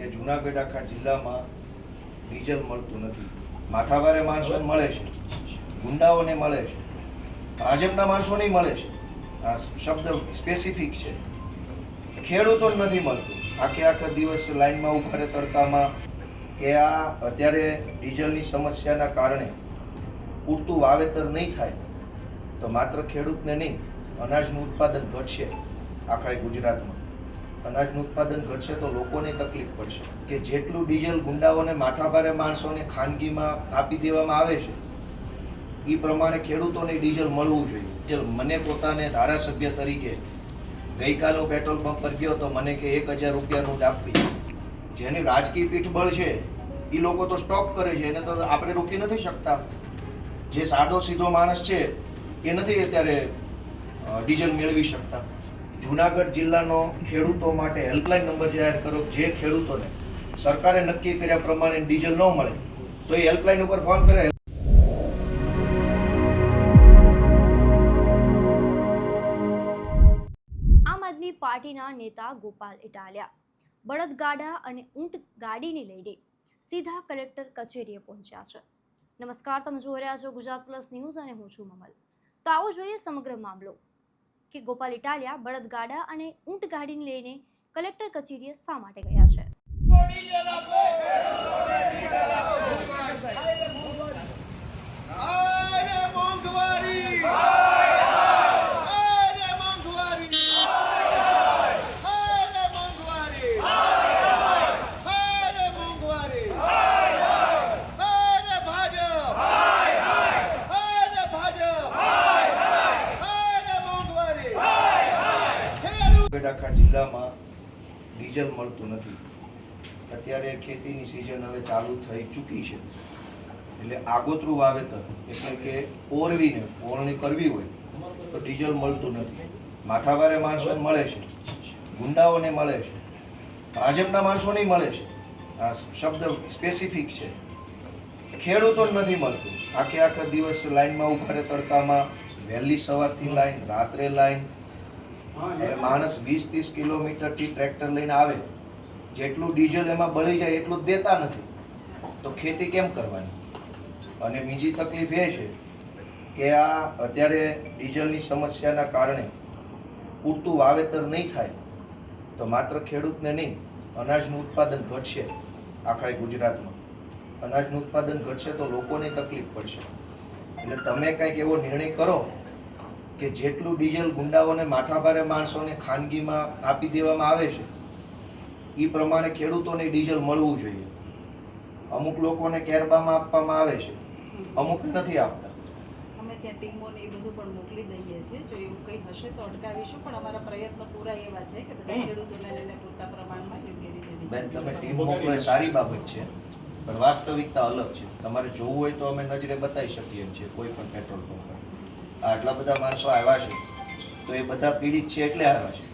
કે જૂનાગઢ આખા જિલ્લામાં ડીઝલ મળતું નથી. માથાભારે માણસોને મળે છે, ગુંડાઓને મળે છે, ભાજપના માણસોને મળે છે. આ શબ્દ સ્પેસિફિક છે. ખેડૂતોને નથી મળતું. આખા દિવસ લાઈનમાં ઉભા રહે તડકામાં, કે આ અત્યારે ડીઝલની સમસ્યાના કારણે પૂરતું વાવેતર નહીં થાય તો માત્ર ખેડૂતને નહીં, અનાજનું ઉત્પાદન ઘટશે. આખા ગુજરાતમાં અનાજનું ઉત્પાદન ઘટશે તો લોકોને તકલીફ પડશે. કે જેટલું ડીઝલ ગુંડાઓને, માથાભારે માણસોને ખાનગીમાં આપી દેવામાં આવે છે, એ પ્રમાણે ખેડૂતોને ડીઝલ મળવું જોઈએ. મને પોતાને ધારાસભ્ય તરીકે ગઈકાલે પેટ્રોલ પંપ પર ગયો તો મને કે 1000 રૂપિયાનું જ આપવી. જેની રાજકીય પીઠબળ છે એ લોકો તો સ્ટોક કરે છે, એને તો આપણે રોકી નથી શકતા. જે સાદો સીધો માણસ છે એ નથી અત્યારે ડીઝલ મેળવી શકતા. જૂનાગઢ જિલ્લાનો ખેડૂતો માટે હેલ્પલાઇન નંબર જાહેર કરો. જે ખેડૂતોને સરકારે નક્કી કર્યા પ્રમાણે ડીઝલ ન મળે તો એ હેલ્પલાઇન ઉપર ફોન કરે. આમ આદમી પાર્ટીના નેતા ગોપાલ ઇટાલિયા બળદગાડા અને ઊંટ ગાડીને લઈને સીધા કલેક્ટર કચેરીએ પહોંચ્યા છે. નમસ્કાર, તમે જોઈ રહ્યા છો ગુજરાત પ્લસ ન્યૂઝ અને હું છું મમલ. તો આવો જોઈએ સમગ્ર મામલો કે ગોપાલ ઇટાલિયા બળદગાડા અને ઊંટ ગાડીને લઈને કલેક્ટર કચેરીએ શા માટે ગયા છે. આખા જિલ્લામાં ડીઝલ મળતું નથી. અત્યારે ખેતીની સિઝન હવે ચાલુ થઈ ચૂકી છે, એટલે આગોતરું વાવેતર એટલે કે ઓરણી કરવી હોય તો ડીઝલ મળતું નથી. માથાભારે માણસોને મળે છે, ગુંડાઓને મળે છે, ભાજપના માણસોને મળે છે. આ શબ્દ સ્પેસિફિક છે. ખેડૂતોને નથી મળતું. આખા દિવસ લાઈનમાં ઉભા રહે તડકામાં, વહેલી સવારથી લાઈન, રાત્રે લાઈન. માણસ 20-30 કિલોમીટરથી ટ્રેક્ટર લઈને આવે, જેટલું ડીઝલ એમાં બળી જાય એટલું જ દેતા નથી, તો ખેતી કેમ કરવાની? અને બીજી તકલીફ એ છે કે આ અત્યારે ડીઝલની સમસ્યાના કારણે પૂરતું વાવેતર નહીં થાય તો માત્ર ખેડૂતને નહીં, અનાજનું ઉત્પાદન ઘટશે. આખા ગુજરાતમાં અનાજનું ઉત્પાદન ઘટશે તો લોકોને તકલીફ પડશે. એટલે તમે કંઈક એવો નિર્ણય કરો કે જેટલું ડીઝલ ગુંડાઓને, માથાભારે માણસોને ખાનગીમાં આપી દેવામાં આવે છે, એ પ્રમાણે ખેડૂતોને ડીઝલ મળવું જોઈએ. અમુક લોકોને કેરબામાં આપવામાં આવે છે, અમુકને નથી આપતા. અમે ત્યાં ટીમોને એ બધું પણ મોકલી દઈએ છીએ. જો એવું કંઈ હશે તો અટકાવીશું, પણ અમારા પ્રયત્નો પૂરા એવા છે કે બધા ખેડૂતોને લઈને પૂરતા પ્રમાણમાં યોગ્ય રીતે. બેન, તમે ટીમ મોકલો એ સારી બાબત છે, પણ વાસ્તવિકતા અલગ છે. તમારે જોવું હોય તો અમે નજરે બતાવી શકીએ છીએ કોઈ પણ પેટ્રોલ પંપ પર. આટલા બધા માણસો આવ્યા છે તો એ બધા પીડિત છે એટલે આવ્યા છે.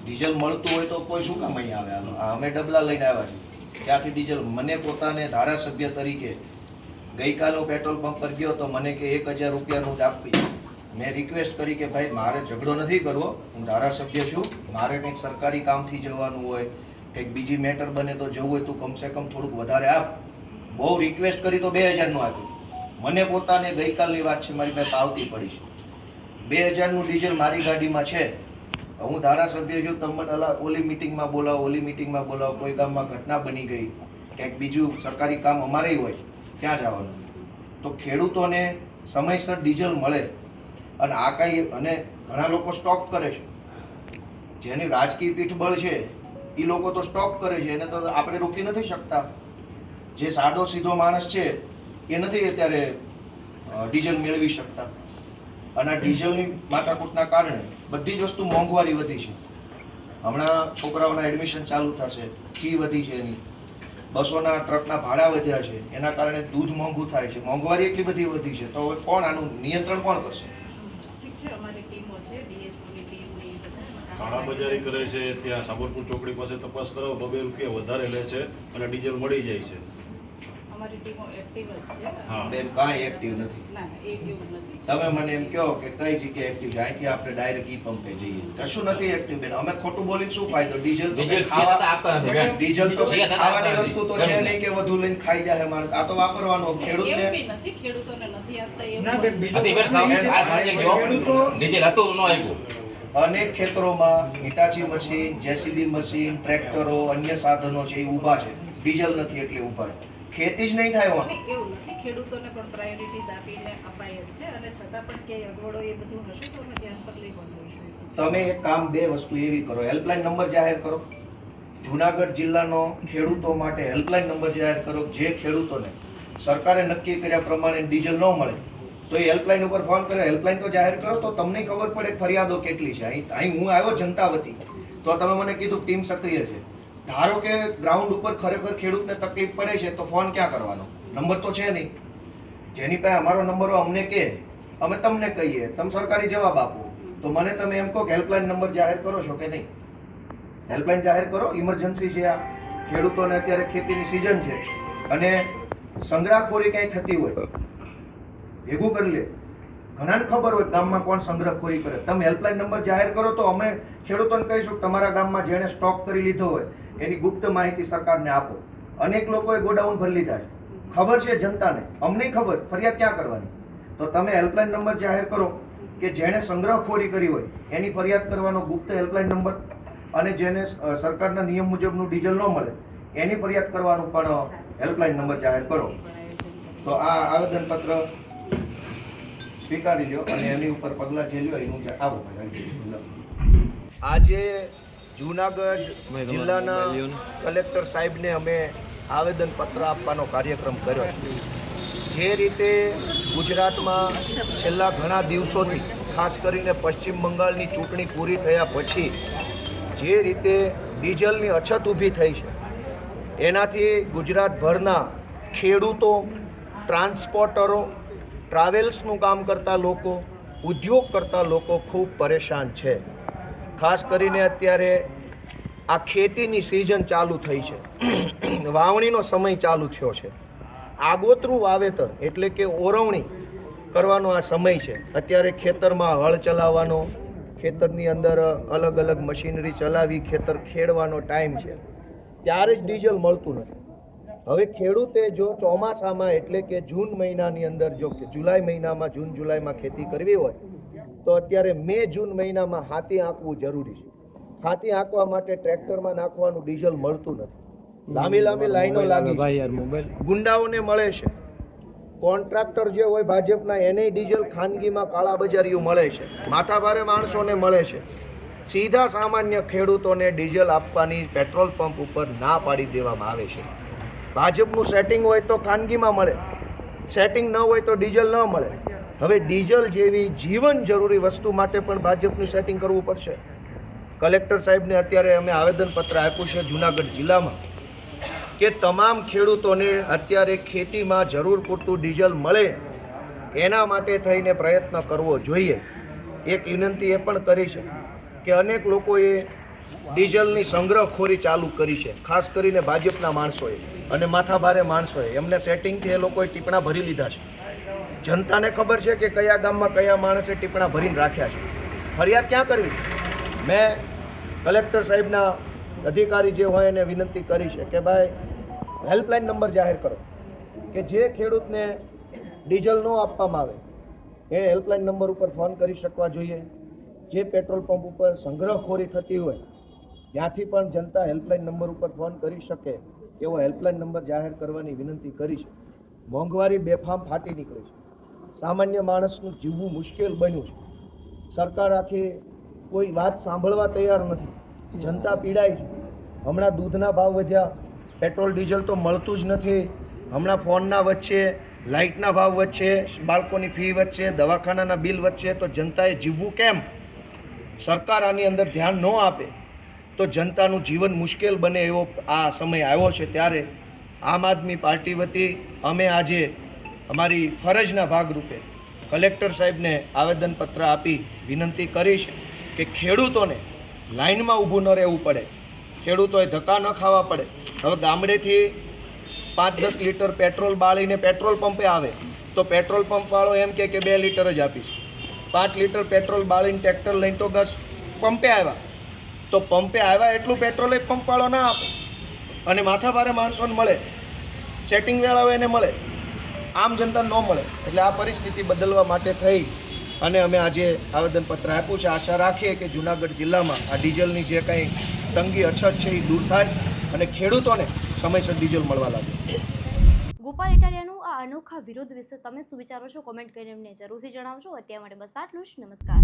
ડીઝલ મળતું હોય તો કોઈ શું કામ અહીંયા આવે? હાલો, અમે ડબલા લઈને આવ્યા છીએ ત્યાંથી ડીઝલ. મને પોતાને ધારાસભ્ય તરીકે ગઈકાલે પેટ્રોલ પંપ પર ગયો તો મને કે 1000 રૂપિયાનું જ આપવી. મેં રિક્વેસ્ટ કરી કે ભાઈ મારે ઝઘડો નથી કરવો, હું ધારાસભ્ય છું, મારે કંઈક સરકારી કામથી જવાનું હોય, કંઈક બીજી મેટર બને તો જવું હોય, તું કમસે કમ થોડુંક વધારે આપ. બહુ રિક્વેસ્ટ કરી તો 2000નું આપ્યું. મને પોતાને ગઈકાલની વાત છે, મારી પાસે પાવતી પડી છે. 2000નું ડીઝલ મારી ગાડીમાં છે. હું ધારાસભ્ય છું, તમને ઓલી મિટિંગમાં બોલાવો, કોઈ ગામમાં ઘટના બની ગઈ, ક્યાંક બીજું સરકારી કામ અમારે હોય, ક્યાં જવાનું? તો ખેડૂતોને સમયસર ડીઝલ મળે. અને આ કાંઈ, અને ઘણા લોકો સ્ટોક કરે છે. જેની રાજકીય પીઠબળ છે એ લોકો તો સ્ટોક કરે છે, એને તો આપણે રોકી નથી શકતા. જે સાદો સીધો માણસ છે એ નથી અત્યારે ડીઝલ મેળવી શકતા. અને ડીઝલની માથાકૂટના કારણે બધી જ વસ્તુ મોંઘવારી વધી છે. હમણાં છોકરાઓના એડમિશન ચાલુ થશે, ફી વધી છે એની, બસોના ટ્રકના ભાડા વધ્યા છે, એના કારણે દૂધ મોંઘું થાય છે, મોંઘવારી એટલી બધી વધી છે. તો હવે કોણ આનું નિયંત્રણ કોણ કરશે? ઠીક છે, અમારી ટીમો છે, ડીએસપીની ટીમની કાળા બજારી કરે છે. ત્યાં સાબરપુર ચોકડી પાસે તપાસ કરાવો, 2 રૂપિયા વધારે લે છે અને ડીઝલ મળી જાય છે. અમારી ટીમો એક્ટિવ જ છે. હા. બેન કાંઈ એક્ટિવ નથી. ના એ એવું નથી. તમે મને એમ કહો કે કઈ જગ્યાએ એક્ટિવ છે, અહીંથી આપણે ડાયરેક્ટ ઈ પંપે જઈએ. કશું નથી એક્ટિવ બેન. અમે ખોટું બોલીને શું ફાયદો? ડીઝલ તો ડીઝલ કંઈ ખાવા આપતા નથી બેન. ડીઝલ તો કંઈ સીધા ખાવાની આપતા વસ્તુ તો નથી. છે નહીં કે વધુ લઈને ખાઈ જાય માણસ. આ તો વાપરવાનો એવું ખેડૂતને. બી નથી, ખેડૂતોને નથી આપતા એવું ના બેન, પણ હતી બેન, સાવ આ સાંજે ગયો ડીઝલ હતું ન આવ્યું. અનેક ખેતરોમાં હિટાચી મશીન, જેસીબી મશીન, ટ્રેક્ટરો, અન્ય સાધનો છે એ ઊભા છે. ડીઝલ નથી એટલે ઊભા છે. ખેતી જ નહીં થાય અને એવું નથી, ખેડૂતોને પણ પ્રાયોરિટીઝ આપીને અપાય જ છે અને છતાં પણ ક્યાંય અગવડો એ બધું હશે તો અમે ધ્યાન પર લઈ પણ લઈશું. તમે એક કામ, બે વસ્તુ એવી કરો, હેલ્પલાઇન નંબર જાહેર કરો. જુનાગઢ જિલ્લાનો ખેડૂતો માટે હેલ્પલાઇન નંબર જાહેર કરો. જે ખેડૂતોને સરકારે નક્કી કર્યા પ્રમાણે ડીઝલ ન મળે તો એ હેલ્પલાઇન ઉપર ફોન કરે. હેલ્પલાઇન તો જાહેર કરો તો તમને ખબર પડે ફરિયાદો કેટલી છે. અહીં હું આવ્યો જનતા વતી તો તમે મને કીધું ટીમ સક્રિય છે. ધારો કે ગ્રાઉન્ડ ઉપર ખરેખર ખેડૂતને તકલીફ પડે છે તો ફોન ક્યાં કરવાનો? નંબર તો છે નહીં. જેની પાસે અમારો નંબર હોય અમને કહે, અમે તમને કહીએ, તમે સરકારી જવાબ આપો. તો મને તમે એમ કહો કે હેલ્પલાઇન નંબર જાહેર કરો છો કે નહીં? હેલ્પલાઇન જાહેર કરો. ઇમરજન્સી છે આ. ખેડૂતોને અત્યારે ખેતીની સિઝન છે અને સંગ્રહખોરી ક્યાંય થતી હોય ભેગું કરી લે. ઘણાને ખબર હોય ગામમાં કોણ સંગ્રહખોરી કરે. તમે હેલ્પલાઇન નંબર જાહેર કરો તો અમે ખેડૂતોને કહીશું કે તમારા ગામમાં જેણે સ્ટોક કરી લીધો હોય એની ગુપ્ત માહિતી સરકારને આપો. અનેક લોકોએ ગોડાઉન ભરી લીધા છે. ખબર છે જનતાને, અમને ખબર. ફરિયાદ ક્યાં કરવાની? તો તમે હેલ્પલાઇન નંબર જાહેર કરો કે જેણે સંગ્રહખોરી કરી હોય એની ફરિયાદ કરવાનો ગુપ્ત હેલ્પલાઇન નંબર, અને જેને સરકારના નિયમ મુજબનું ડીઝલ ન મળે એની ફરિયાદ કરવાનું પણ હેલ્પલાઇન નંબર જાહેર કરો. તો આ આવેદનપત્ર સ્વીકારી લ્યો અને એની ઉપર પગલાં જે લ્યો એનું આવો. આજે જૂનાગઢ જિલ્લાના કલેક્ટર સાહેબને અમે આવેદનપત્ર આપવાનો કાર્યક્રમ કર્યો છે. જે રીતે ગુજરાતમાં છેલ્લા ઘણા દિવસોથી, ખાસ કરીને પશ્ચિમ બંગાળની ચૂંટણી પૂરી થયા પછી જે રીતે ડીઝલની અછત ઊભી થઈ છે, એનાથી ગુજરાતભરના ખેડૂતો, ટ્રાન્સપોર્ટરો, ટ્રાવેલ્સનું કામ કરતા લોકો, ઉદ્યોગ કરતા લોકો ખૂબ પરેશાન છે. ખાસ કરીને અત્યારે આ ખેતીની સિઝન ચાલુ થઈ છે, વાવણીનો સમય ચાલુ થયો છે. આગોતરું વાવેતર એટલે કે ઓરવણી કરવાનો આ સમય છે. અત્યારે ખેતરમાં હળ ચલાવવાનો, ખેતરની અંદર અલગ અલગ મશીનરી ચલાવી ખેતર ખેડવાનો ટાઈમ છે. ત્યારે જ ડીઝલ મળતું નથી. હવે ખેડૂતે જો ચોમાસામાં એટલે કે જૂન મહિનાની અંદર, જો કે જુલાઈ મહિનામાં, જૂન જુલાઈમાં ખેતી કરવી હોય તો અત્યારે મે જૂન મહિનામાં હાથી આંકવું જરૂરી છે. હાથી આંકવા માટે ટ્રેક્ટરમાં નાખવાનું ડીઝલ મળતું નથી. લાંબી લાંબી લાઈનો લાગી, ગુંડાઓને મળે છે. કોન્ટ્રાક્ટર જે હોય ભાજપના એને ડીઝલ ખાનગીમાં કાળાબજારીઓ મળે છે. માથાભારે માણસોને મળે છે. સીધા સામાન્ય ખેડૂતોને ડીઝલ આપવાની પેટ્રોલ પંપ ઉપર ના પાડી દેવામાં આવે છે. ભાજપનું સેટિંગ હોય તો ખાનગીમાં મળે, સેટિંગ ન હોય તો ડીઝલ ન મળે. હવે ડીઝલ જેવી જીવન જરૂરી વસ્તુ માટે પણ ભાજપનું સેટિંગ કરવું પડશે. કલેક્ટર સાહેબને અત્યારે અમે આવેદનપત્ર આપ્યું છે જૂનાગઢ જિલ્લામાં કે તમામ ખેડૂતોને અત્યારે ખેતીમાં જરૂર પૂરતું ડીઝલ મળે એના માટે થઈને પ્રયત્ન કરવો જોઈએ. એક વિનંતી એ પણ કરી છે કે અનેક લોકોએ ડીઝલની સંગ્રહખોરી ચાલુ કરી છે, ખાસ કરીને ભાજપના માણસોએ અને માથાભારે માણસોએ. એમને સેટિંગથી એ લોકોએ ટીપણા ભરી લીધા છે. જનતાને ખબર છે કે કયા ગામમાં કયા માણસે ટીપણા ભરીને રાખ્યા છે. ફરિયાદ ક્યાં કરવી? મેં કલેક્ટર સાહેબના અધિકારી જે હોય એને વિનંતી કરી છે કે ભાઈ હેલ્પલાઇન નંબર જાહેર કરો કે જે ખેડૂતને ડીઝલ ન આપવામાં આવે એ હેલ્પલાઇન નંબર ઉપર ફોન કરી શકવા જોઈએ. જે પેટ્રોલ પંપ ઉપર સંગ્રહખોરી થતી હોય ત્યાંથી પણ જનતા હેલ્પલાઇન નંબર ઉપર ફોન કરી શકે એવો હેલ્પલાઇન નંબર જાહેર કરવાની વિનંતી કરી છે. મોંઘવારી બેફામ ફાટી નીકળી છે. સામાન્ય માણસનું જીવવું મુશ્કેલ બન્યું છે. સરકાર આખી કોઈ વાત સાંભળવા તૈયાર નથી. જનતા પીડાય છે. હમણાં દૂધના ભાવ વધ્યા, પેટ્રોલ ડીઝલ તો મળતું જ નથી. હમણાં ફોનના વચ્ચે, લાઇટના ભાવ વચ્ચે, બાળકોની ફી વચ્ચે, દવાખાનાના બિલ વચ્ચે, તો જનતાએ જીવવું કેમ? સરકાર આની અંદર ધ્યાન ન આપે તો જનતાનું જીવન મુશ્કેલ બને એવો આ સમય આવ્યો છે. ત્યારે આમ આદમી પાર્ટી વતી અમે આજે અમારી ફરજના ભાગરૂપે કલેક્ટર સાહેબને આવેદનપત્ર આપી વિનંતી કરી છે કે ખેડૂતોને લાઇનમાં ઊભું ન રહેવું પડે, ખેડૂતોએ ધક્કા ન ખાવા પડે. હવે ગામડેથી 5-10 લીટર પેટ્રોલ બાળીને પેટ્રોલ પંપે આવે તો પેટ્રોલ પંપવાળો એમ કે 2 લીટર જ આપીશ. 5 લીટર પેટ્રોલ બાળીને ટ્રેક્ટર લઈને તો ગસ પંપે આવ્યા તો પંપે આવ્યા એટલું પેટ્રોલ એ પંપવાળો ના આપે અને માથાભારે માણસોને મળે, સેટિંગ વેળા હોય એને મળે, આમ જનતા ન મળે. એટલે આ પરિસ્થિતિ બદલવા માટે થઈ અને અમે આજે આવેદનપત્ર આપ્યું છે. આશા રાખીએ કે જૂનાગઢ જિલ્લામાં આ ડીઝલની જે કંઈ તંગી અછત છે એ દૂર થાય અને ખેડૂતોને સમયસર ડીઝલ મળવા લાગે. ગોપાલ ઇટાલિયાનું આ અનોખા વિરોધ વિશે તમે શું વિચારો છો? કોમેન્ટ કરીને અમને જરૂરથી જણાવજો. અત્યાર માટે બસ આટલું જ. નમસ્કાર.